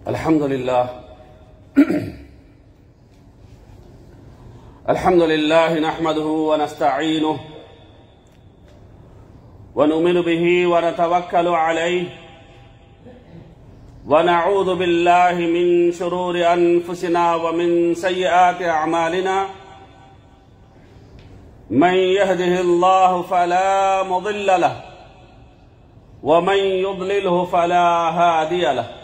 अल्हम्दुलिल्लाह अल्हम्दुलिल्लाह नहमदुहु व नस्तईनुहु व नुमिनु बिही व नतवक्कलु अलैहि व नऊज़ु बिल्लाहि मिन शुरूरि अनफुसिना व मिन सय्यिआति अअमालिना मन यहदिहिल्लाहु फला मुदिल्ल लहु व मन युद्लिलहु फला हादिय लहु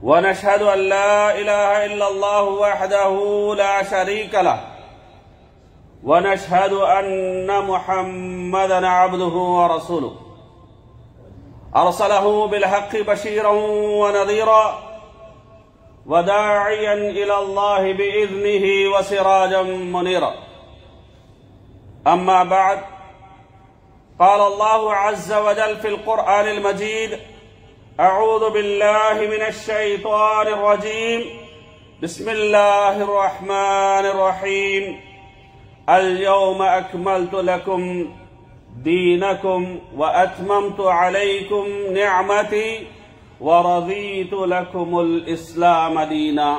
ونشهد أن لا إله إلا الله وحده لا شريك له ونشهد أن محمدا عبده ورسوله أرسله بالحق بشيرا ونذيرا وداعيا إلى الله بإذنه وسراجا منيرا أما بعد قال الله عز وجل في القرآن المجيد أعوذ بالله من الشيطان الرجيم بسم الله الرحمن الرحيم اليوم أكملت لكم دينكم وأتممت عليكم نعمتي ورضيت لكم الإسلام دينا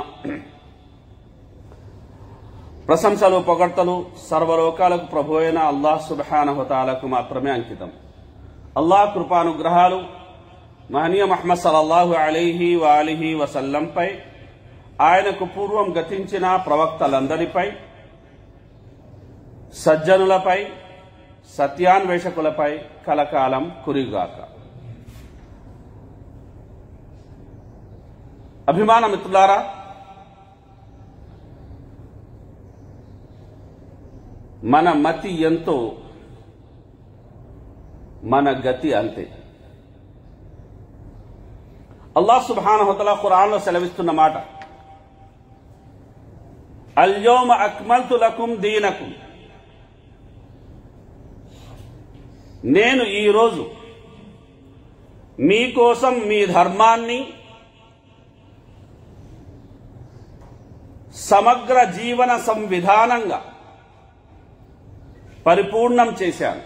ప్రశంసలు పొగడ్తలు సర్వలోకాలకు ప్రభువైన అల్లాహ్ సుబ్హానహు వ తఆలాకు మాత్రమే అంకితం. అల్లాహ్ కృపానుగ్రహాలు మహనీయ ముహమ్మద్ సల్లల్లాహు అలైహి వ ఆలిహి వసల్లంపై, ఆయనకు పూర్వం గతించిన ప్రవక్తలందరిపై, సజ్జనులపై, సత్యాన్వేషకులపై కలకాలం కురిగాక. అభిమాన మిత్రులారా, మన మతి ఎంతో మన గతి అంతే. అల్లాహ్ సుబ్హానహు వ తఆలా ఖురాన్లో సెలవిస్తున్న మాట, అల్యౌమ అక్మల్తు లకుం దీనకుం, నేను ఈరోజు మీకోసం మీ ధర్మాన్ని సమగ్ర జీవన సంవిధానంగా పరిపూర్ణం చేశాను.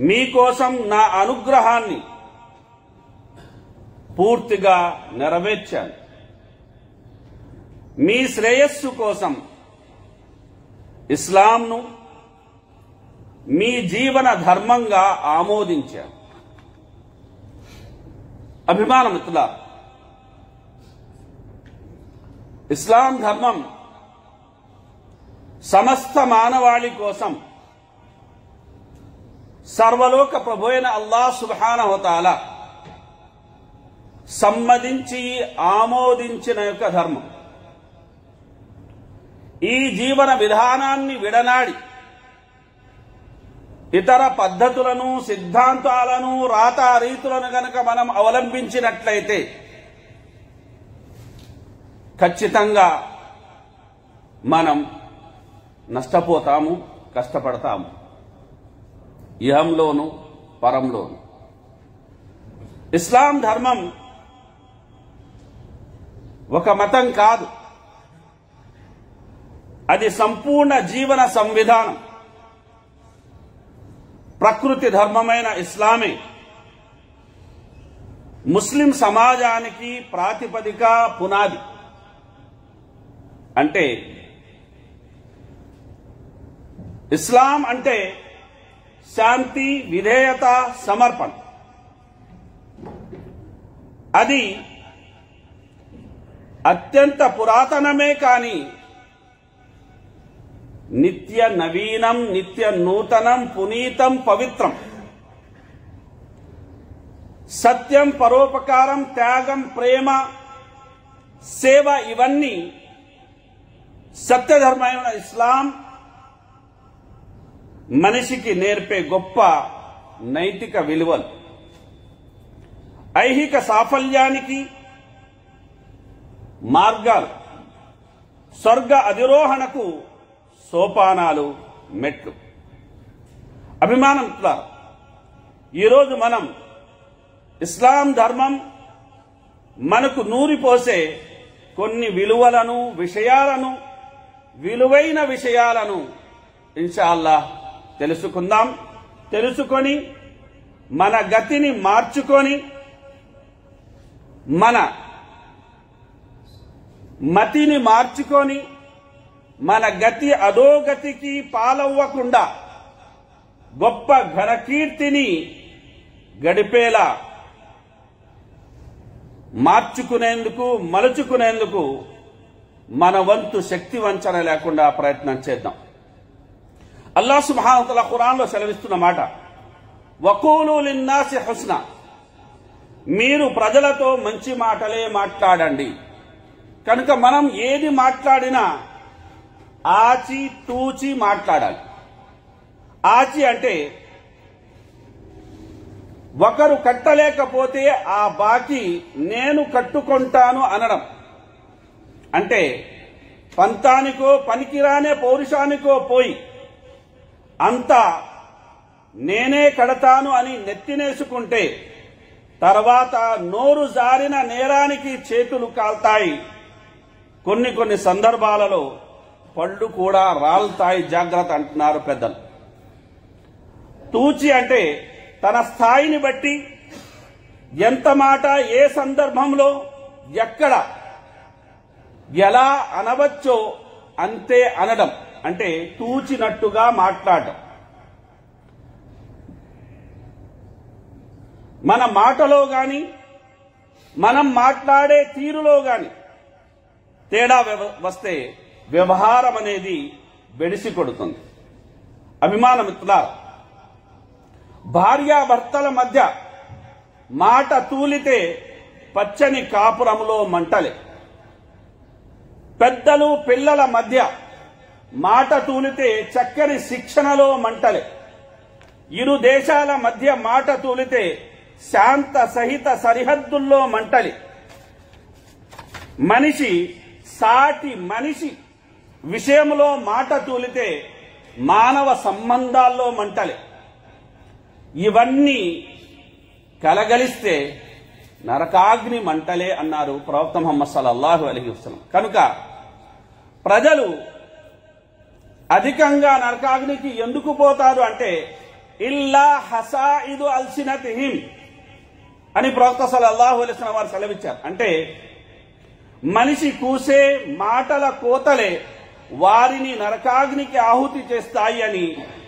మీకోసం నా అనుగ్రహాన్ని పూర్తిగా నెరవేర్చాను. మీ శ్రేయస్సు కోసం ఇస్లాంను మీ జీవన ధర్మంగా ఆమోదించాను. అభిమాన మిత్రులారా, ఇస్లాం ధర్మం సమస్త మానవాళి కోసం సర్వలోక ప్రభువైన అల్లాహ్ సుబ్హానహు వ తఆలా సమ్మతించి ఆమోదించిన యొక్క ధర్మం. ఈ జీవన విధానాన్ని విడనాడి ఇతర పద్ధతులను, సిద్ధాంతాలను, రాతారీతులను గనక మనం అవలంబించినట్లయితే ఖచ్చితంగా మనం నష్టపోతాము, కష్టపడతాము, ఇహంలోను పరంలోను. ఇస్లాం ధర్మం ఒక మతం కాదు, అది సంపూర్ణ జీవన సంవిధానం. ప్రకృతి ధర్మమైన ఇస్లామే ముస్లిం సమాజానికి ప్రాతిపదిక, పునాది. అంటే ఇస్లాం అంటే శాంతి, విధేయత, సమర్పణ. అది అత్యంత పురాతనమే కాని నిత్య నవీనం, నిత్య నూతనం, పునీతం, పవిత్రం. సత్యం, పరోపకారం, త్యాగం, ప్రేమ, సేవ ఇవన్నీ సత్యధర్మైన ఇస్లాం మనిషికి నేర్పే గొప్ప నైతిక విలువలు. ఐహిక సాఫల్యానికి మార్గాలు, స్వర్గ అధిరోహణకు సోపానాలు, మెట్లు. అభిమానంతో ఈరోజు మనం ఇస్లాం ధర్మం మనకు నూరిపోసే కొన్ని విలువలను, విషయాలను, విలువైన విషయాలను ఇన్షాఅల్లాహ్ తెలుసుకుందాం. తెలుసుకొని మన గతిని మార్చుకొని మన మతిని మార్చుకొని మన గతి అధోగతికి పాలవ్వకుండా గొప్ప ఘనకీర్తిని గడిపేలా మార్చుకునేందుకు మలుచుకునేందుకు మన వంతు శక్తి వంచన లేకుండా ప్రయత్నం చేద్దాం. అల్లాహ్ సుబ్హానహు వ తఆలా ఖురాన్లో సెలవిస్తున్న మాట, వకూలు లిన్నాసి హుస్నా, మీరు ప్రజలతో మంచి మాటలే మాట్లాడండి. కనుక మనం ఏది మాట్లాడినా ఆచి తూచి మాట్లాడాలి. ఆచి అంటే ఒకరు కట్టలేకపోతే ఆ బాకీ నేను కట్టుకుంటాను అనడం. అంటే పంతానికో పనికిరానే పౌరుషానికో పోయి అంతా నేనే కడతాను అని నెత్తినేసుకుంటే తర్వాత నోరు జారిన నేరానికి చేతులు కాల్తాయి. కొన్ని సందర్భాలలో పళ్ళు కూడా రాలుతాయి. జాగ్రత్త అంటున్నారు పెద్దలు. తూచి అంటే తన స్థాయిని బట్టి ఎంత మాట ఏ సందర్భంలో ఎక్కడ ఎలా అనవచ్చో అంతే అనడం. అంటే తూచినట్టుగా మాట్లాడడం. మన మాటలో గాని మనం మాట్లాడే తీరులో గాని తేడా వస్తే వ్యవహారం అనేది బెడిసి కొడుతుంది. అభిమాన మిత్రులారా, భార్యాభర్తల మధ్య మాట తూలితే పచ్చని కాపురంలో మంటలే. పెద్దలు పిల్లల మధ్య మాట తూలితే చక్కని శిక్షణలో మంటలే. ఇరు దేశాల మధ్య మాట తూలితే శాంత సహిత సరిహద్దుల్లో మంటలి. మనిషి సాటి మనిషి విషయంలో మాట తూలితే మానవ సంబంధాల్లో మంటలే. ఇవన్నీ కలగలిస్తే నరకాగ్ని మంటలే అన్నారు ప్రవక్త ముహమ్మద్ సల్లల్లాహు అలైహి వసల్లం. కనుక ప్రజలు అధికంగా నరకాగ్నికి ఎందుకు పోతారు అంటే ఇల్లా హసాయిదు అల్సినతిహిం అని ప్రవక్త సల్లల్లాహు అలైహి వసల్లం వారు సెలవిచ్చారు. అంటే మనిషి కూసే మాటల కోతలే వారిని నరకాగ్నికి ఆహుతి చేస్తాయి అని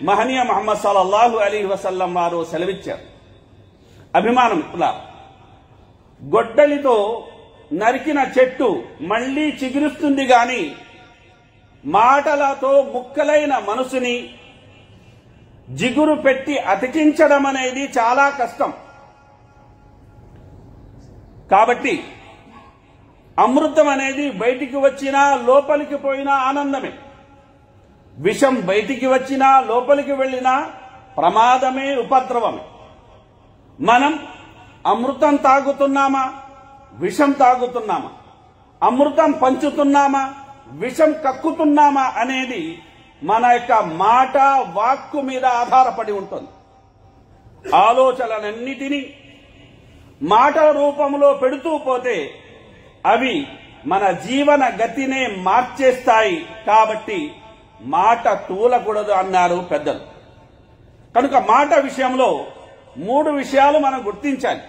మహనీయ ముహమ్మద్ సల్లల్లాహు అలైహి వసల్లం వారు సెలవిచ్చారు. అభిమానం ఇలా గొడ్డలితో నరికిన చెట్టు మళ్లీ చిగురుస్తుంది గాని మాటలతో ముక్కలైన మనసుని జిగురు పెట్టి అతికించడం అనేది చాలా కష్టం. కాబట్టి అమృతం అనేది బయటికి వచ్చినా లోపలికి పోయినా ఆనందమే. విషం బయటికి వచ్చినా లోపలికి వెళ్ళినా ప్రమాదమే, ఉపద్రవమే. మనం అమృతం తాగుతున్నామా, విషం తాగుతున్నామా? అమృతం పంచుతున్నామా, విషం కక్కుతున్నామా అనేది మన యొక్క మాట వాక్కు మీద ఆధారపడి ఉంటుంది. ఆలోచనలన్నిటినీ మాటల రూపంలో పెడుతూ పోతే అవి మన జీవన గతినే మార్చేస్తాయి. కాబట్టి మాట తూలకూడదు అన్నారు పెద్దలు. కనుక మాట విషయంలో 3 విషయాలు మనం గుర్తించాలి.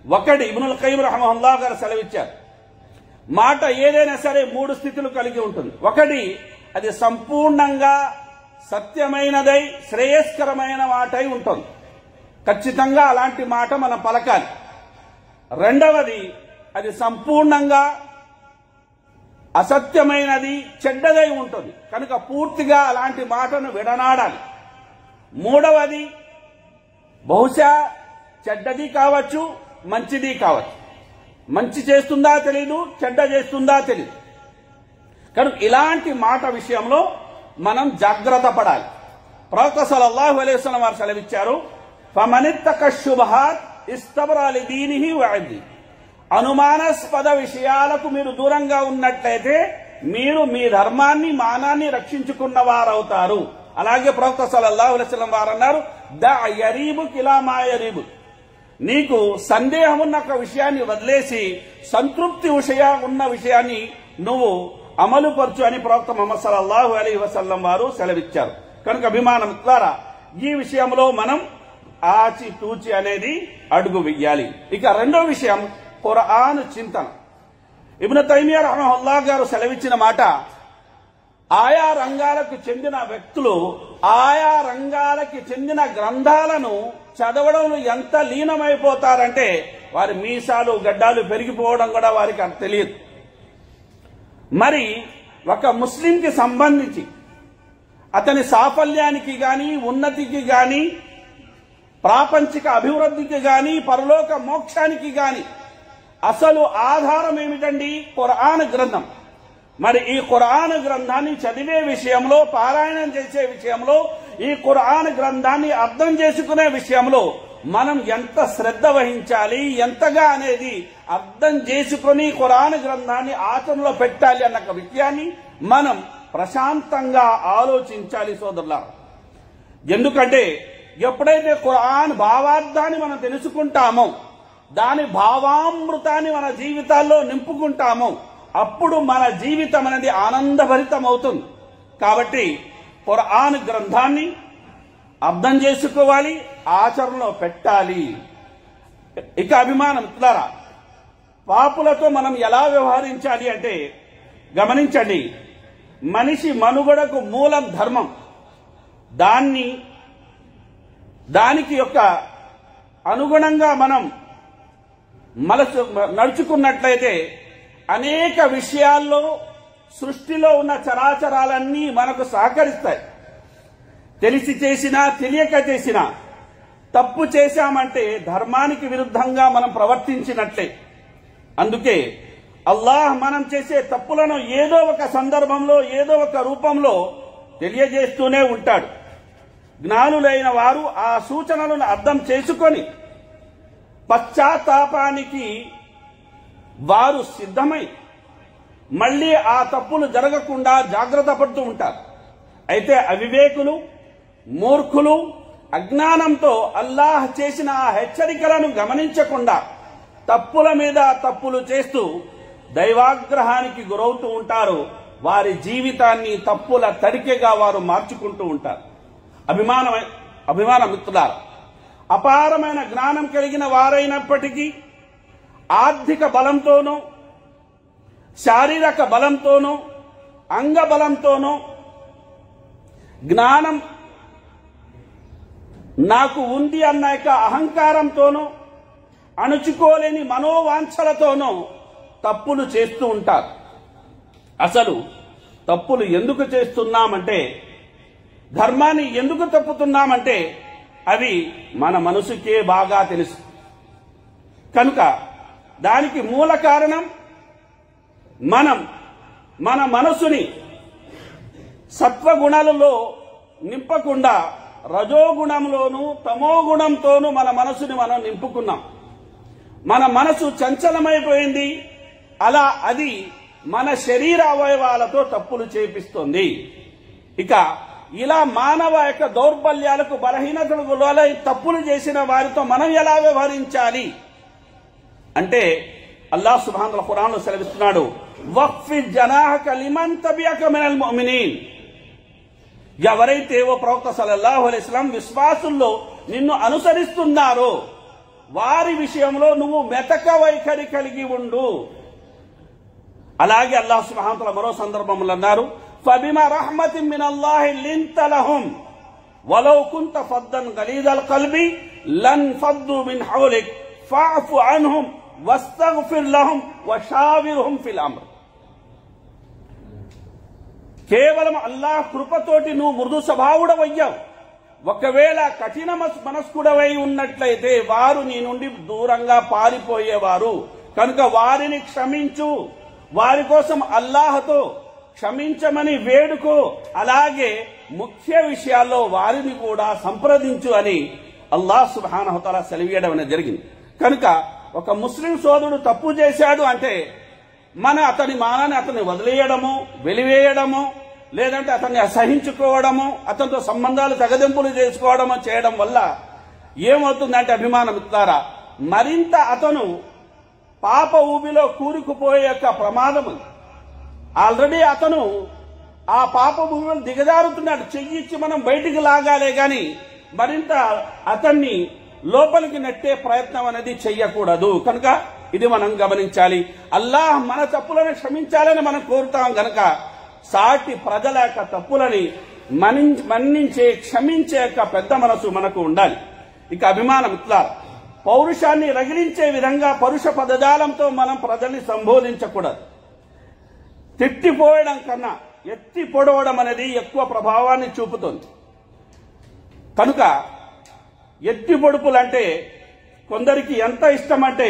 ఒకటి ఇబ్నుల్ ఖయ్యిం రహిమహుల్లాహ్ గారు సెలవిచ్చారు, మాట ఏదైనా సరే 3 స్థితులు కలిగి ఉంటుంది. ఒకటి, అది సంపూర్ణంగా సత్యమైనదై శ్రేయస్కరమైన మాటై ఉంటుంది. ఖచ్చితంగా అలాంటి మాట మనం పలకాలి. రెండవది, అది సంపూర్ణంగా అసత్యమైనది, చెడ్డదై ఉంటుంది. కనుక పూర్తిగా అలాంటి మాటను విడనాడాలి. మూడవది, బహుశా చెడ్డది కావచ్చు, మంచిది కావచ్చు. మంచి చేస్తుందా తెలీదు, చెడ్డ చేస్తుందా తెలీదు. కనుక ఇలాంటి మాట విషయంలో మనం జాగ్రత్త పడాలి. ప్రవక్త సల్లల్లాహు అలైహి వసల్లం వారు సెలవిచ్చారు, ఫమనిత్తక శుభహాత్ ఇస్తబరా లిదీనిహి వఅర్దిహి. అనుమానాస్పద విషయాలకు మీరు దూరంగా ఉన్నట్లయితే మీరు మీ ధర్మాన్ని, మానాన్ని రక్షించుకున్న వారవుతారు. అలాగే ప్రవక్త సల్లల్లాహు అలైహి వసల్లం వారు అన్నారు, దా యరీబుక్ ఇలా మా యరీబుక్. నీకు సందేహం ఉన్న ఒక విషయాన్ని వదిలేసి సంతృప్తి ఉన్న విషయాన్ని నువ్వు అమలుపరచు అని ప్రవక్త ముహమ్మద్ సల్లల్లాహు అలైహి వసల్లం వారు సెలవిచ్చారు. కనుక అభిమానం ద్వారా ఈ విషయంలో మనం ఆచి తూచి అనేది అడుగు వెయ్యాలి. ఇక రెండో విషయం, ఖురాన్ చింతన. ఇబ్ను తైమియా రహ్మహుల్లాహ్ గారు సెలవిచ్చిన మాట, ఆయా రంగాలకు చెందిన వ్యక్తులు ఆయా రంగాలకి చెందిన గ్రంథాలను చదవడంలో ఎంత లీనమైపోతారంటే వారి మీసాలు గడ్డాలు పెరిగిపోవడం కూడా వారికి తెలియదు. మరి ఒక ముస్లింకి సంబంధించి అతని సాఫల్యానికి గాని, ఉన్నతికి గాని, ప్రాపంచిక అభివృద్ధికి గాని, పరలోక మోక్షానికి గాని అసలు ఆధారం ఏమిటండి? ఖురాన్ గ్రంథం. మరి ఈ ఖురాన్ గ్రంథాన్ని చదివే విషయంలో, పారాయణం చేసే విషయంలో, ఈ ఖురాన్ గ్రంథాన్ని అర్థం చేసుకునే విషయంలో మనం ఎంత శ్రద్ధ వహించాలి, ఎంతగా అనేది అర్థం చేసుకుని ఖురాన్ గ్రంథాన్ని ఆచరణలో పెట్టాలి అన్న విషయాన్ని మనం ప్రశాంతంగా ఆలోచించాలి సోదరులారా. ఎందుకంటే ఎప్పుడైతే ఖురాన్ భావార్థాన్ని మనం తెలుసుకుంటామో, దాని భావామృతాన్ని మన జీవితాల్లో నింపుకుంటామో అప్పుడు మన జీవితం అనేది ఆనందభరితం అవుతుంది. కాబట్టి ఖురాన్ గ్రంథాన్ని అర్థం చేసుకోవాలి, ఆచరణలో పెట్టాలి. ఇక అభిమానం మిత్రులారా, పాపులతో మనం ఎలా వ్యవహరించాలి అంటే గమనించండి. మనిషి మనుగడకు మూలం ధర్మం. దానికి యొక్క అనుగుణంగా మనం నడుచుకున్నట్లయితే అనేక విషయాల్లో సృష్టిలో ఉన్న చరాచరాలన్నీ మనకు సహకరిస్తాయి. తెలిసి చేసినా తెలియక చేసినా తప్పు చేశామంటే ధర్మానికి విరుద్ధంగా మనం ప్రవర్తించినట్లే. అందుకే అల్లాహ్ మనం చేసే తప్పులను ఏదో ఒక సందర్భంలో, ఏదో ఒక రూపంలో తెలియజేస్తూనే ఉంటాడు. జ్ఞానులైన వారు ఆ సూచనలను అర్థం చేసుకొని పశ్చాత్తాపానికి వారు సిద్ధమై మళ్లీ ఆ తప్పులు జరగకుండా జాగ్రత్త పడుతూ ఉంటారు. అయితే అవివేకులు, మూర్ఖులు అజ్ఞానంతో అల్లాహ్ చేసిన ఆ హెచ్చరికలను గమనించకుండా తప్పుల మీద తప్పులు చేస్తూ దైవాగ్రహానికి గురవుతూ ఉంటారు. వారి జీవితాన్ని తప్పుల తడికెగా వారు మార్చుకుంటూ ఉంటారు. అభిమాన మిత్రులారా, అపారమైన జ్ఞానం కలిగిన వారైనప్పటికీ ఆర్థిక బలంతోనూ, శారీరక బలంతోనూ, అంగ బలంతోనూ, జ్ఞానం నాకు ఉంది అన్న యొక్క అహంకారంతోనూ, అణుచుకోలేని మనోవాంఛలతోనూ తప్పులు చేస్తూ ఉంటారు. అసలు తప్పులు ఎందుకు చేస్తున్నామంటే, ధర్మాన్ని ఎందుకు తప్పుతున్నామంటే అవి మన మనసుకే బాగా తెలుసు. కనుక దానికి మూల కారణం మనం మన మనసుని సత్వగుణాలలో నింపకుండా రజోగుణంలోనూ తమోగుణంతోనూ మన మనసుని మనం నింపుకున్నాం. మన మనసు చంచలమైపోయింది. అలా అది మన శరీర అవయవాలతో తప్పులు చేపిస్తుంది. ఇక ఇలా మానవ యొక్క దౌర్బల్యాలకు, బలహీనతలకు లోలై తప్పులు చేసిన వారితో మనం ఎలా వ్యవహరించాలి అంటే అల్లాహ్ సుబ్హానహు వ ఖురాన్లో సెలవిస్తున్నాడు, వఖ్ఫిద్ జనాహక లిమన్ తబియక మినల్ ముమినీన్. ఎవరైతే ఓ ప్రవక్త సల్లల్లాహు అలైహి వసల్లం విశ్వాసుల్లో నిన్ను అనుసరిస్తున్నారో వారి విషయంలో నువ్వు మెతక వైఖరి కలిగి ఉండు. అలాగే అల్లాహ్ సుబ్హానహు వ తఆలా మరో సందర్భంలో అన్నారు, ఫబిమా రహ్మతిన్ మినల్లాహి లింత లహుం వలౌ కుంత ఫద్దన్ గలీదల్ కల్బి లన్ ఫద్దు మిన్ హౌలిక్ ఫఅఫు అన్హుం వస్తగ్ఫిర్ లహుం వషావిర్హుం ఫిల్ అమ్ర్. కేవలం అల్లాహ్ కృపతోటి నువ్వు మృదు స్వభావుడవయ్యావు. ఒకవేళ కఠిన మనస్కుడవై ఉన్నట్లయితే వారు నీ నుండి దూరంగా పారిపోయేవారు. కనుక వారిని క్షమించు, వారి కోసం అల్లాహతో క్షమించమని వేడుకో. అలాగే ముఖ్య విషయాల్లో వారిని కూడా సంప్రదించు అని అల్లాహ్ సుబ్హానహు వ తఆలా సెలవీయడం అనేది జరిగింది. కనుక ఒక ముస్లిం సోదరుడు తప్పు చేశాడు అంటే అతని మానాన్ని అతన్ని వదిలేయడము, వెలివేయడము, లేదంటే అతన్ని అసహించుకోవడము, అతనితో సంబంధాలు తెగదెంపులు చేసుకోవడము చేయడం వల్ల ఏమవుతుందంటే అభిమానం మిత్రులారా, మరింత అతను పాప ఊబిలో కూరుకుపోయే యొక్క ప్రమాదం. ఆల్రెడీ అతను ఆ పాప ఊబిలో దిగజారుతున్నాడు. చెయ్యిచ్చి మనం బయటికి లాగాలే గాని మరింత అతన్ని లోపలికి నెట్టే ప్రయత్నం అనేది చెయ్యకూడదు. కనుక ఇది మనం గమనించాలి. అల్లాహ్ మన తప్పులను క్షమించాలని మనం కోరుతాం గనక సాటి ప్రజల యొక్క తప్పులని మన్నించే క్షమించే యొక్క పెద్ద మనసు మనకు ఉండాలి. ఇక అభిమాన మిత్రులారా, పౌరుషాన్ని రగిలించే విధంగా పరుష పదజాలంతో మనం ప్రజల్ని సంబోధించకూడదు. తిట్టిపోయడం కన్నా ఎత్తి పొడవడం అనేది ఎక్కువ ప్రభావాన్ని చూపుతుంది. కనుక ఎత్తి పొడుపులంటే కొందరికి ఎంత ఇష్టమంటే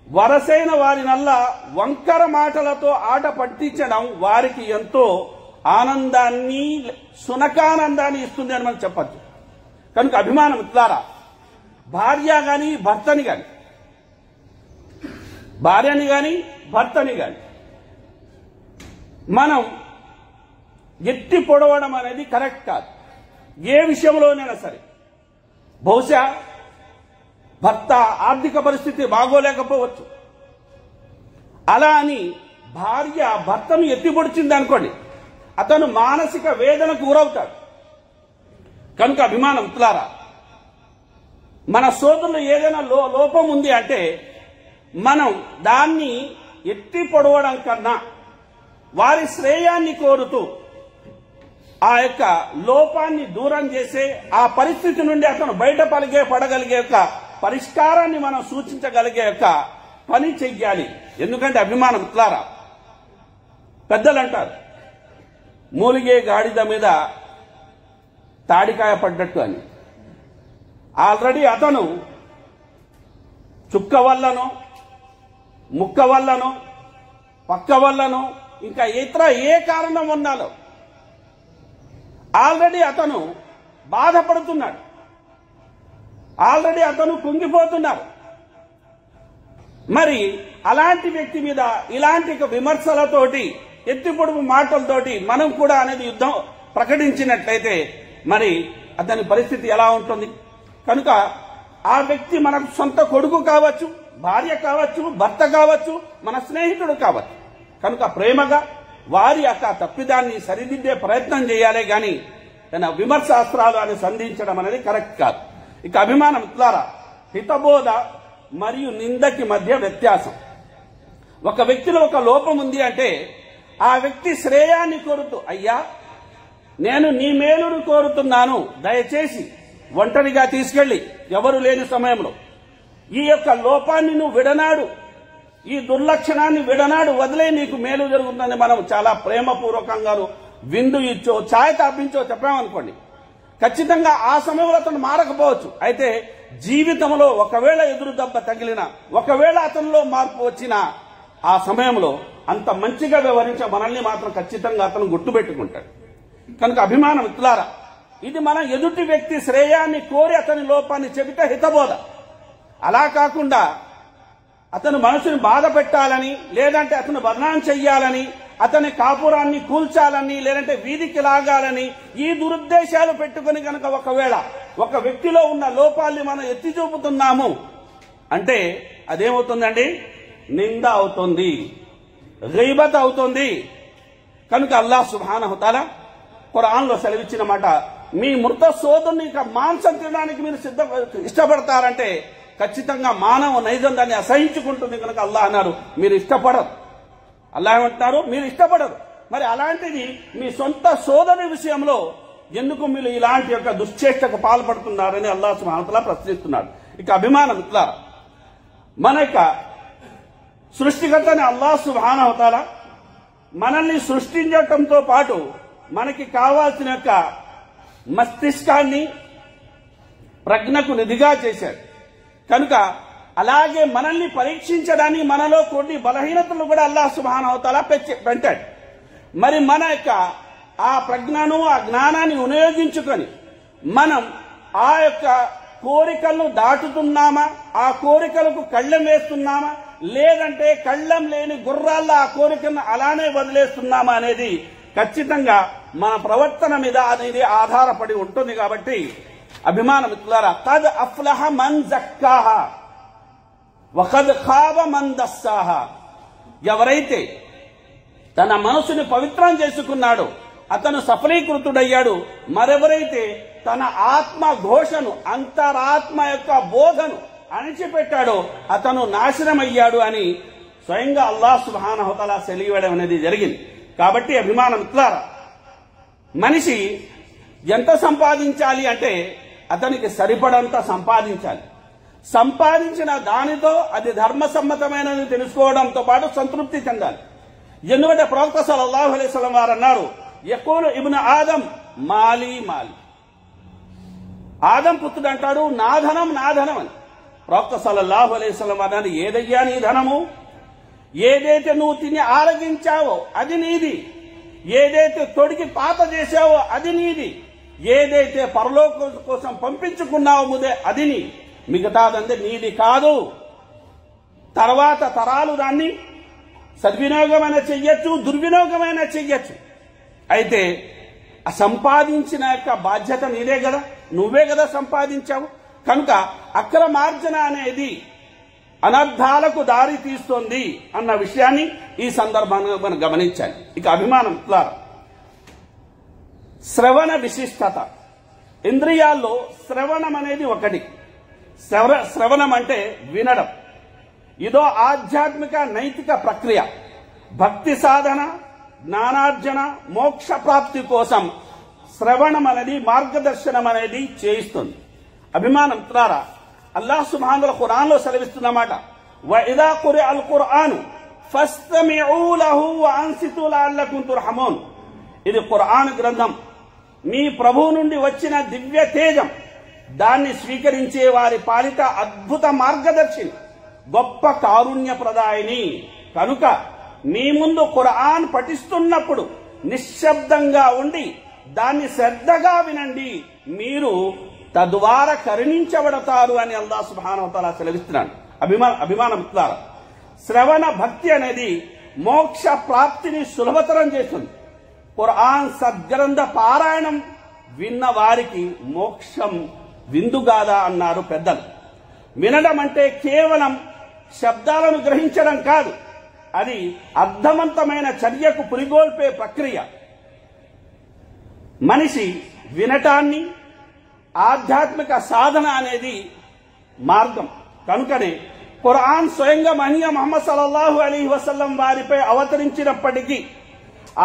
వరసైన వారినల్లా వంకర మాటలతో ఆట పట్టించడం వారికి ఎంతో ఆనందాన్ని సునకానందాన్ని ఇస్తుంది అని మనం చెప్పచ్చు. కనుక అభిమాన మిత్రులారా, భార్యని భర్తని మనం ఎత్తి పొడవడం అనేది కరెక్ట్ కాదు. ఏ విషయంలోనైనా సరే, బహుశా భర్త ఆర్థిక పరిస్థితి బాగోలేకపోవచ్చు, అలా అని భార్య భర్తను ఎత్తిపొడిచింది అనుకోండి, అతను మానసిక వేదనకు గురవుతాడు. కనుక అభిమాన మిత్రులారా, మన సోదరులు ఏదైనా లోపం ఉంది అంటే మనం దాన్ని ఎత్తి పొడవడం కన్నా వారి శ్రేయాన్ని కోరుతూ ఆ యొక్క లోపాన్ని దూరం చేసే, ఆ పరిస్థితి నుండి అతను పడగలిగే యొక్క పరిష్కారాన్ని మనం సూచించగలిగే యొక్క పని చెయ్యాలి. ఎందుకంటే అభిమాన మిత్రులారా, పెద్దలు అంటారు, మూలిగే గాడిద మీద తాడికాయ పడ్డట్టు అని. ఆల్రెడీ అతను చుక్క వల్లనో, ముక్క వల్లనో, పక్క వల్లనో, ఇంకా ఇతర ఏ కారణం ఉన్నాలో ఆల్రెడీ అతను బాధపడుతున్నాడు, ఆల్రెడీ అతను కుంగిపోతున్నాడు. మరి అలాంటి వ్యక్తి మీద ఇలాంటి విమర్శలతోటి, ఎత్తిపొడుపు మాటలతోటి మనం కూడా అనేది యుద్ధం ప్రకటించినట్లయితే మరి అతని పరిస్థితి ఎలా ఉంటుంది? కనుక ఆ వ్యక్తి మనకు సొంత కొడుకు కావచ్చు, భార్య కావచ్చు, భర్త కావచ్చు, మన స్నేహితుడు కావచ్చు. కనుక ప్రేమగా వారి యొక్క తప్పిదాన్ని సరిదిద్దే ప్రయత్నం చేయాలే గాని తన విమర్శాస్త్రాలు అని సంధించడం అనేది కరెక్ట్ కాదు. ఇక అభిమాన మిత్రులారా, హితబోధ మరియు నిందకి మధ్య వ్యత్యాసం. ఒక వ్యక్తిలో ఒక లోపం ఉంది అంటే ఆ వ్యక్తి శ్రేయాన్ని కోరుతూ, అయ్యా నేను నీ మేలును కోరుతున్నాను, దయచేసి ఒంటరిగా తీసుకెళ్లి ఎవరు లేని సమయంలో ఈ యొక్క లోపాన్ని నువ్వు విడనాడు, ఈ దుర్లక్షణాన్ని విడనాడు, వదిలే, నీకు మేలు జరుగుతుందని మనం చాలా ప్రేమపూర్వకంగా విందు ఇచ్చో, ఛాయ్ తాపించో చెప్పామనుకోండి, ఖచ్చితంగా ఆ సమయంలో అతను మారకపోవచ్చు. అయితే జీవితంలో ఒకవేళ ఎదురు దెబ్బ తగిలినా, ఒకవేళ అతనిలో మార్పు వచ్చినా ఆ సమయంలో అంత మంచిగా వ్యవహరించే మనల్ని మాత్రం ఖచ్చితంగా అతను గుర్తుపెట్టుకుంటాడు. కనుక అభిమాన మిత్రులారా, ఇది మన ఎదుటి వ్యక్తి శ్రేయాన్ని కోరి అతని లోపాన్ని చెబితే హితబోధ. అలా కాకుండా అతను మనసుని బాధ పెట్టాలని, లేదంటే అతను బదనాం చెయ్యాలని, అతని కాపురాన్ని కూల్చాలని, లేదంటే వీధికి లాగాలని ఈ దురుద్దేశాలు పెట్టుకుని కనుక ఒకవేళ ఒక వ్యక్తిలో ఉన్న లోపాల్ని మనం ఎత్తి చూపుతున్నాము అంటే అదేమవుతుందండి? నింద అవుతుంది, గీబత్ అవుతుంది. కనుక అల్లాహ్ సుబ్హానహు తఆలా ఖురాన్లో సెలవిచ్చిన మాట, మీ మృత సోదరుని మాంసం తినడానికి మీరు ఇష్టపడతారంటే ఖచ్చితంగా మానవ నైజం దాన్ని అసహించుకుంటుంది. కనుక అల్లాహ్ అన్నారు మీరు ఇష్టపడరు. అల్లాహ్ ఏమంటున్నారు? మీరు ఇష్టపడరు. మరి అలాంటిది మీ సొంత సోదరుని విషయంలో ఎందుకు మీరు ఇలాంటి యొక్క దుశ్చేష్టకు పాల్పడుతున్నారని అల్లాహ్ సుబ్హానహు తఆలా ప్రశ్నిస్తున్నాడు. ఇక అభిమాన మిత్రులారా, మన యొక్క సృష్టికర్తని అల్లాహ్ సుబ్హానహు తఆలా మనల్ని సృష్టించడంతో పాటు మనకి కావాల్సిన యొక్క మస్తిష్కాన్ని, ప్రజ్ఞకు నిధిగా చేశాడు. కనుక అలాగే మనల్ని పరీక్షించడానికి మనలో కొన్ని బలహీనతలు కూడా అల్లాహ్ సుబ్హానహు తఆలా పెట్టాడు. మరి మన యొక్క ఆ ప్రజ్ఞను, ఆ జ్ఞానాన్ని వినియోగించుకొని మనం ఆ యొక్క కోరికలను దాటుతున్నామా, ఆ కోరికలకు కళ్ళెం వేస్తున్నామా, లేదంటే కళ్ళెం లేని గుర్రాల్లో ఆ కోరికను అలానే వదిలేస్తున్నామా అనేది ఖచ్చితంగా మన ప్రవర్తన మీద అనేది ఆధారపడి ఉంటుంది. కాబట్టి అభిమాన మిత్రులారా, ఖద్ అఫ్లహ మన్ జక్కాహా వఖద్ ఖాబ మన్ దస్సాహా. ఎవరైతే తన మనసుని పవిత్రం చేసుకున్నాడో అతను సఫలీకృతుడయ్యాడు. మరెవరైతే తన ఆత్మ ఘోషను, అంతరాత్మ యొక్క బోధను అణిచిపెట్టాడో అతను నాశనమయ్యాడు అని స్వయంగా అల్లాహ్ సుబ్హానహు వ తఆలా సెలవియడం అనేది జరిగింది. కాబట్టి అభిమానం మిత్రులారా, మనిషి ఎంత సంపాదించాలి అంటే అతనికి సరిపడంత సంపాదించాలి. సంపాదించిన దానితో అది ధర్మసమ్మతమైనది తెలుసుకోవడంతో పాటు సంతృప్తి చెందాలి. ఎందుకంటే ప్రవక్త సల్లల్లాహు అలైహి వసల్లం వారు అన్నారు, యఖూలు ఇబ్ను ఆదం మాలి మాలి. ఆదం పుత్రుడు అంటాడు, నా ధనం నా ధనం అని. ప్రవక్త సల్లల్లాహు అలైహి వసల్లం వారు అన్నారు, ఏదయ్యా నీ ధనము? ఏదైతే నువ్వు తిని ఆరగించావో అది నీది, ఏదైతే తొడిగి పాత చేశావో అది నీది, ఏదైతే పరలోకం కోసం పంపించుకున్నావో ముదే అది నీ, మిగతాదంటే నీది కాదు. తర్వాత తరాలు దాన్ని సద్వినియోగమైన చెయ్యొచ్చు, దుర్వినియోగమైన చెయ్యొచ్చు. అయితే ఆ సంపాదించిన యొక్క బాధ్యత నీదే కదా, నువ్వే కదా సంపాదించావు. కనుక అక్రమార్జన అనేది అనర్థాలకు దారి తీస్తోంది అన్న విషయాన్ని ఈ సందర్భంగా మనం గమనించాలి. ఇక అభిమానం శ్రవణ విశిష్టత. ఇంద్రియాల్లో శ్రవణం అనేది ఒకటి. శ్రవణం అంటే వినడం. ఇదో ఆధ్యాత్మిక నైతిక ప్రక్రియ. భక్తి సాధన, జ్ఞానార్జన, మోక్ష ప్రాప్తి కోసం శ్రవణం అనేది, మార్గదర్శనం అనేది చేయిస్తుంది. అభిమానం మిత్రులారా, అల్లాహ్ సుబ్హానహు వ ఖురాన్లో సెలవిస్తున్నమాట, వఇదా ఖురిఅల్ ఖుర్ఆను ఫస్తమిఊ లహు వఅన్సితూ లఅల్లకుం తుర్హమూన్. ఇది ఖురాన్ గ్రంథం, మీ ప్రభువు నుండి వచ్చిన దివ్య తేజం. దాన్ని స్వీకరించే వారి పాలిట అద్భుత మార్గదర్శిని, గొప్ప కారుణ్యప్రదాయిని. కనుక మీ ముందు ఖురాన్ పఠిస్తున్నప్పుడు నిశ్శబ్దంగా ఉండి దాన్ని శ్రద్ధగా వినండి, మీరు తద్వారా కరుణించబడతారు అని అల్లాహ్ సుబ్హానహు వ తఆలా సెలవిస్తున్నాడు. అభిమానం మిత్రులారా, శ్రవణ భక్తి అనేది మోక్ష ప్రాప్తిని సులభతరం చేస్తుంది. ఖురాన్ సద్గ్రంథ పారాయణం విన్న వారికి మోక్షం విందుగాదా అన్నారు పెద్దలు. వినడం అంటే కేవలం శబ్దాలను గ్రహించడం కాదు, అది అర్థవంతమైన చర్యకు పురిగొల్పే ప్రక్రియ. మనిషి వినటాన్ని ఆధ్యాత్మిక సాధన అనేది మార్గం. కనుకనే ఖురాన్ స్వయంగా మహనీయ ముహమ్మద్ సల్లల్లాహు అలైహి వసల్లం వారిపై అవతరించినప్పటికీ,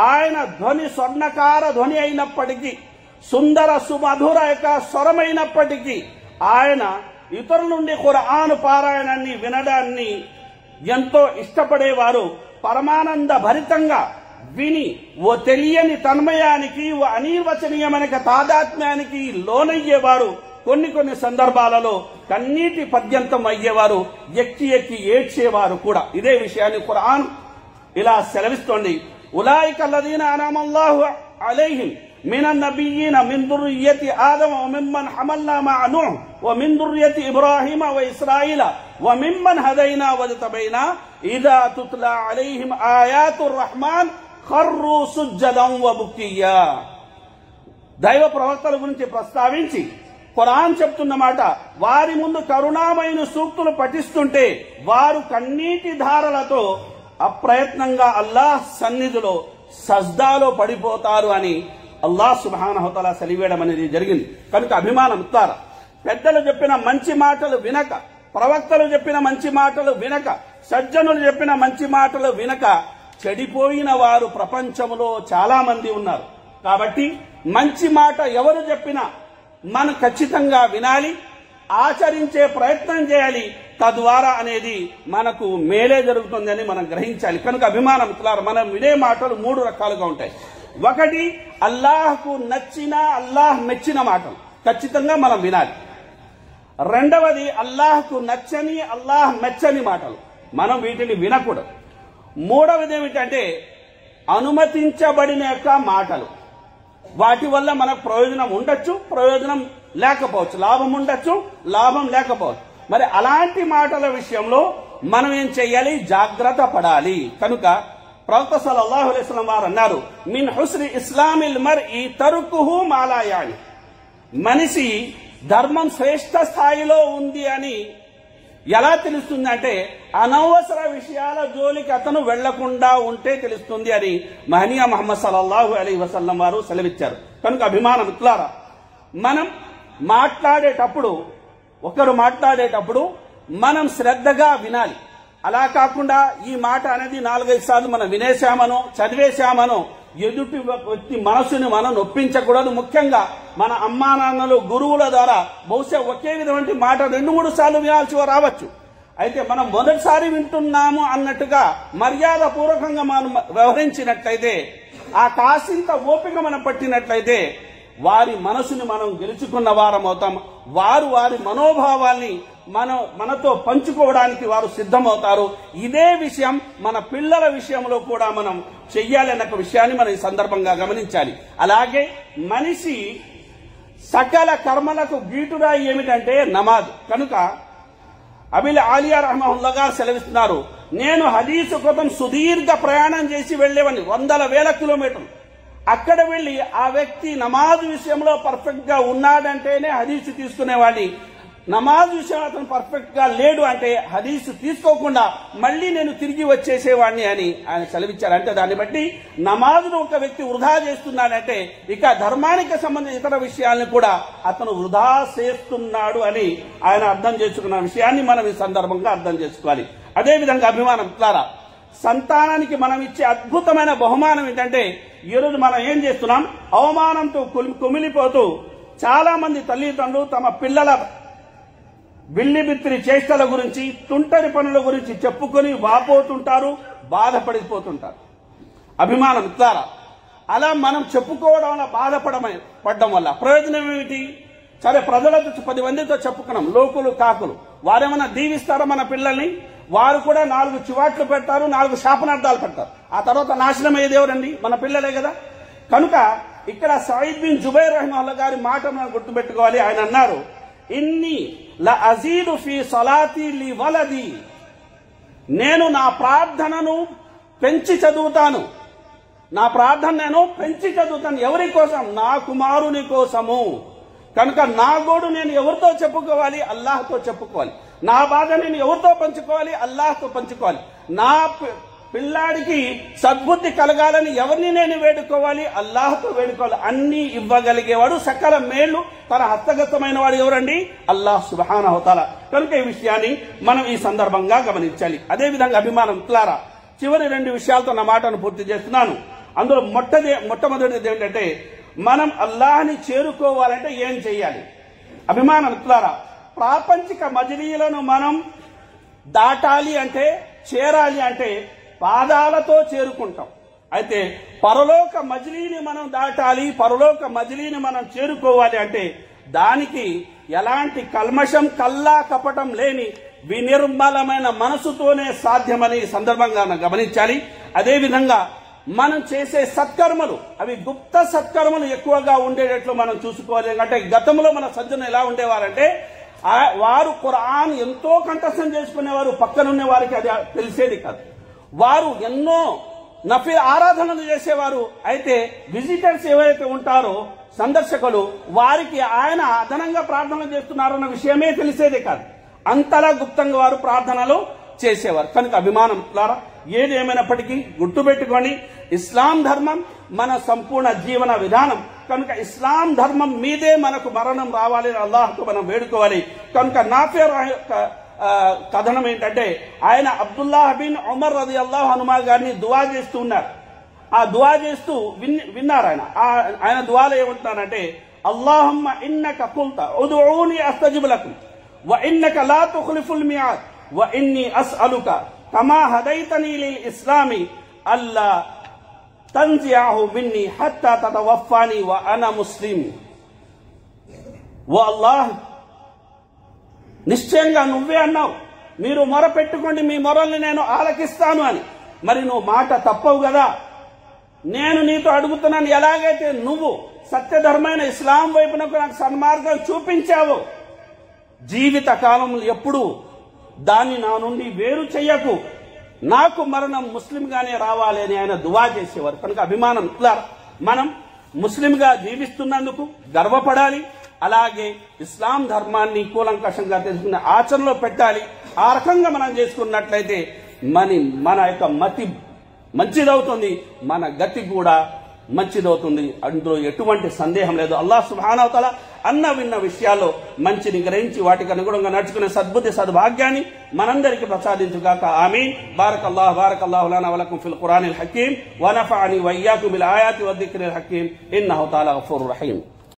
ఆయన ధ్వని స్వర్ణకార ధ్వని అయినప్పటికీ, సుందర సుమధుర యొక్క స్వరమైనప్పటికీ, ఆయన ఇతరుల నుండి ఖురాన్ పారాయణాన్ని వినడాన్ని ఎంతో ఇష్టపడేవారు. పరమానంద భరితంగా విని ఓ తెలియని తన్మయానికి, ఓ అనిర్వచనీయమైన తాదాత్మ్యానికి లోనయ్యేవారు. కొన్ని సందర్భాలలో కన్నీటి పద్యంతం అయ్యేవారు, ఎక్కి ఎక్కి ఏడ్చేవారు కూడా. ఇదే విషయాన్ని ఖురాన్ ఇలా సెలవిస్తోంది, ఉలాయిక అల్లదీన అనమల్లాహు అలైహిం మినన్ నబియ్యీన మిన్ దుర్రియ్యతి ఆదమ వ మిమ్మన్ హమల్నా మఅ నూహ్ వ మిన్ దుర్రియ్యతి ఇబ్రాహీమ వ ఇస్రాయీల వ మిమ్మన్ హదైనా వజ్తబైనా ఇదా తుత్లా అలైహిం ఆయాతుర్ రహ్మాన్ ఖర్రు సుజ్జదం వ బుకియ్యా. దైవ ప్రవక్తల గురించి ప్రస్తావించి ఖురాన్ చెప్తున్నమాట, వారి ముందు కరుణామయుని సూక్తులు పఠిస్తుంటే వారు కన్నీటి ధారలతో అప్రయత్నంగా అల్లాహ్ సన్నిధిలో సజ్దాలో పడిపోతారు అని అల్లాహ్ సుబ్హానహు వ తఆలా సెలవేయడం అనేది జరిగింది. కనుక అభిమానం మిత్రులారా, పెద్దలు చెప్పిన మంచి మాటలు వినక, ప్రవక్తలు చెప్పిన మంచి మాటలు వినక, సజ్జనులు చెప్పిన మంచి మాటలు వినక చెడిపోయిన వారు ప్రపంచంలో చాలా మంది ఉన్నారు. కాబట్టి మంచి మాట ఎవరు చెప్పినా మనం ఖచ్చితంగా వినాలి, ఆచరించే ప్రయత్నం చేయాలి. తద్వారా అనేది మనకు మేలే జరుగుతుందని మనం గ్రహించాలి. కనుక అభిమానం మిత్రులారా, మనం వినే మాటలు 3 రకాలుగా ఉంటాయి. ఒకటి, అల్లాహ్కు నచ్చిన, అల్లాహ్ మెచ్చిన మాటలు ఖచ్చితంగా మనం వినాలి. రెండవది, అల్లాహ్కు నచ్చని, అల్లాహ్ మెచ్చని మాటలు మనం వీటిని వినకూడదు. మూడవది ఏమిటంటే అనుమతించబడిన యొక్క మాటలు. వాటి వల్ల మనకు ప్రయోజనం ఉండొచ్చు, ప్రయోజనం లేకపోవచ్చు, లాభం ఉండొచ్చు, లాభం లేకపోవచ్చు. మరి అలాంటి మాటల విషయంలో మనం ఏం చేయాలి? జాగ్రత్త పడాలి. కనుక ప్రవక్త సల్లల్లాహు అలైహి వసల్లం వారు అన్నారు, మిన్ హుస్ని ఇస్లామిల్ మర్ఇ తరుకుహు మా లా యాని. మనిషి ధర్మం శ్రేష్ఠ స్థాయిలో ఉంది అని ఎలా తెలుస్తుందంటే అనవసర విషయాల జోలికి అతను వెళ్లకుండా ఉంటే తెలుస్తుంది అని మహనీయ ముహమ్మద్ సల్లల్లాహు అలైహి వసల్లం వారు సెలవిచ్చారు. కనుక అభిమాన మిత్రులారా, మనం మాట్లాడేటప్పుడు, ఒకరు మాట్లాడేటప్పుడు మనం శ్రద్ధగా వినాలి. అలా కాకుండా ఈ మాట అనేది 4-5 సార్లు మనం వినేశామనో చదివేశామనో ఎదుటి వ్యక్తి మనసుని మనం నొప్పించకూడదు. ముఖ్యంగా మన అమ్మా నాన్నలు గురువుల ద్వారా బహుశా ఒకే విధమైన మాట 2-3 సార్లు వినాల్సి రావచ్చు. అయితే మనం మొదటిసారి వింటున్నాము అన్నట్టుగా మర్యాద పూర్వకంగా మనం వ్యవహరించినట్లయితే, ఆ కాసింత ఓపిక మనం పట్టినట్లయితే వారి మనసుని మనం గెలుచుకున్న వారం అవుతాం. వారి మనోభావాల్ని మనతో పంచుకోవడానికి వారు సిద్ధమవుతారు. ఇదే విషయం మన పిల్లల విషయంలో కూడా మనం చెయ్యాలన్న విషయాన్ని మనం ఈ సందర్భంగా గమనించాలి. అలాగే మనిషి సకల కర్మలకు గీటుగా ఏమిటంటే నమాజ్. కనుక అబిల్ ఆలియా రహమహుల్లా గారు సెలవిస్తున్నారు, నేను హదీసు కోసం సుదీర్ఘ ప్రయాణం చేసి వెళ్లేవాడిని, 100,000 కిలోమీటర్లు. అక్కడ వెళ్లి ఆ వ్యక్తి నమాజ్ విషయంలో పర్ఫెక్ట్ గా ఉన్నాడంటేనే హదీసు తీసుకునేవాడిని. నమాజ్ విషయం అతను పర్ఫెక్ట్ గా లేడు అంటే హదీసు తీసుకోకుండా మళ్లీ నేను తిరిగి వచ్చేసేవాడిని అని ఆయన సెలవిచ్చారు. అంటే దాన్ని బట్టి నమాజ్ను ఒక వ్యక్తి వృధా చేస్తున్నాడంటే ఇక ధర్మానికి సంబంధించిన ఇతర విషయాలను కూడా అతను వృధా చేస్తున్నాడు అని ఆయన అర్థం చేసుకున్న విషయాన్ని మనం ఈ సందర్భంగా అర్థం చేసుకోవాలి. అదేవిధంగా అభిమానం ద్వారా సంతానానికి మనం ఇచ్చే అద్భుతమైన బహుమానం ఏంటంటే, ఈరోజు మనం ఏం చేస్తున్నాం, అవమానంతో కుమిలిపోతూ చాలా మంది తల్లిదండ్రులు తమ పిల్లల బిల్లిబిత్తిరి చేష్టల గురించి, తుంటరి పనుల గురించి చెప్పుకొని వాపోతుంటారు, బాధపడిపోతుంటారు. అభిమానం ద్వారా అలా మనం చెప్పుకోవడం వల్ల బాధపడడం వల్ల ప్రయోజనం ఏమిటి? సరే, ప్రజలతో 10 మందితో చెప్పుకున్నాం, లోకులు కాకులు వారేమన్నా దీవిస్తారా మన పిల్లల్ని? వారు కూడా 4 చివాట్లు పెడతారు, 4 శాపనార్థాలు పెడతారు. ఆ తర్వాత నాశనం అయ్యేది ఎవరండి? మన పిల్లలే కదా. కనుక ఇక్కడ సయీద్ బిన్ జుబైర్ రహిమహుల్లా గారి మాట మనం గుర్తుపెట్టుకోవాలి. ఆయన అన్నారు, ఇన్ని ల అజీదు ఫీ సలాతి లి వలది, నేను నా ప్రార్థనను పెంచి చదువుతాను. నా ప్రార్థన నేను పెంచి చదువుతాను. ఎవరి కోసం? నా కుమారుని కోసము. కనుక నా గోడు నేను ఎవరితో చెప్పుకోవాలి? అల్లాహ్తో చెప్పుకోవాలి. నా బాధ నేను ఎవరితో పంచుకోవాలి? అల్లాహ్తో పంచుకోవాలి. నా పిల్లాడికి సద్బుద్ధి కలగాలని ఎవరిని నేను వేడుకోవాలి? అల్లాహ్తో వేడుకోవాలి. అన్ని ఇవ్వగలిగేవాడు, సకల మేళ్లు తన హస్తగతమైన వాడు ఎవరండి? అల్లాహ్ సుబ్హానహు వ తఆలా. కనుక ఈ విషయాన్ని మనం ఈ సందర్భంగా గమనించాలి. అదేవిధంగా అభిమానం ద్వారా చివరి 2 విషయాలతో నా మాటను పూర్తి చేస్తున్నాను. అందులో మొట్టమొదటిది ఏంటంటే, మనం అల్లాహ్ని చేరుకోవాలంటే ఏం చేయాలి? అభిమానం ద్వారా ప్రాపంచిక మజిలీలను మనం దాటాలి అంటే, చేరాలి అంటే పాదాలతో చేరుకుంటాం. అయితే పరలోక మజిలీని మనం దాటాలి, పరలోక మజిలీని మనం చేరుకోవాలి అంటే దానికి ఎలాంటి కల్మషం, కల్లా కపటం లేని వినిర్మలమైన మనసుతోనే సాధ్యమని సందర్భంగా మనం గమనించాలి. అదేవిధంగా మనం చేసే సత్కర్మలు అవి గుప్త సత్కర్మలు ఎక్కువగా ఉండేటట్లు మనం చూసుకోవాలి. అంటే గతంలో మన సజ్జను ఎలా ఉండేవారంటే, వారు ఖురాన్ ఎంతో కంఠస్థం చేసుకునేవారు, పక్కనున్న వారికి అది తెలిసేది కాదు. వారు ఎన్నో నఫిల్ ఆరాధనలు చేసేవారు. అయితే విజిటర్స్ ఎవరైతే ఉంటారో, సందర్శకులు, వారికి ఆయన అదనంగా ప్రార్థనలు చేస్తున్నారన్న విషయమే తెలిసేదే కాదు. అంతలా గుప్తంగా వారు ప్రార్థనలు చేసేవారు. కనుక అభిమానం ద్వారా ఏది ఏమైనప్పటికీ గుర్తుపెట్టుకోండి, ఇస్లాం ధర్మం మన సంపూర్ణ జీవన విధానం. కనుక ఇస్లాం ధర్మం మీదే మనకు మరణం రావాలి, అల్లాహ్తో మనం వేడుకోవాలి. కనుక నాఫీ కథనం ఏంటంటే, ఆయన అబ్దుల్లాహ్ బిన్ ఉమర్ రదియల్లాహు అన్హు గారిని దువా చేస్తూ ఉన్నారు. ఆ దువా చేస్తూ విన్నారు. ఆయన దువాలో ఏమంటున్నారంటే, అల్లాహుమ్మ ఇన్నక కుల్త ఉదుఊని అస్తజిబ్ లకుం వ ఇన్నక లా తుఖ్లిఫుల్ మియాద్ వ ఇన్ని అస్అలుక కమా హదైతనీ లిల్ ఇస్లామి అల్లా తన్జిఅహు మిన్నీ హత్తా తతవఫాని వ అనా ముస్లిం. ఓ అల్లాహ్, నిశ్చయంగా నువ్వే అన్నావు, మీరు మొర పెట్టుకోండి, మీ మొరల్ని నేను ఆలకిస్తాను అని. మరి నువ్వు మాట తప్పవు కదా. నేను నీతో అడుగుతున్నాను, ఎలాగైతే నువ్వు సత్యధర్మైన ఇస్లాం వైపునకు నాకు సన్మార్గం చూపించావు, జీవిత కాలంలో ఎప్పుడు దాన్ని నా నుండి వేరు చెయ్యకు, నాకు మరణం ముస్లింగానే రావాలి అని ఆయన దువా చేసేవారు. కనుక అభిమానం మనం ముస్లింగా జీవిస్తున్నందుకు గర్వపడాలి. అలాగే ఇస్లాం ధర్మాన్ని కూలంకషంగా తెలుసుకునే ఆచరణలో పెట్టాలి. ఆ రకంగా మనం చేసుకున్నట్లయితే మన యొక్క మతి మంచిదవుతుంది, మన గతి కూడా మంచిదవుతుంది. అందులో ఎటువంటి సందేహం లేదు. అల్లాహ్ సుబ్హానహు వ తఆలా అన్న విన్న విషయాల్లో మంచిని గ్రహించి వాటికి అనుగుణంగా నడుచుకునే సద్బుద్ధి సద్భాగ్యాన్ని మనందరికీ ప్రసాదించుగాక. ఆమీన్. బారకల్లాహు లనా వ లకుం ఫిల్ ఖురానిల్ హకీమ్ వ నఫఅని వ ఇయ్యాకుం బిల్ ఆయాతి వ దిక్రిల్ హకీమ్ ఇన్నహు తఆలా గఫూరుర్ రహీమ్.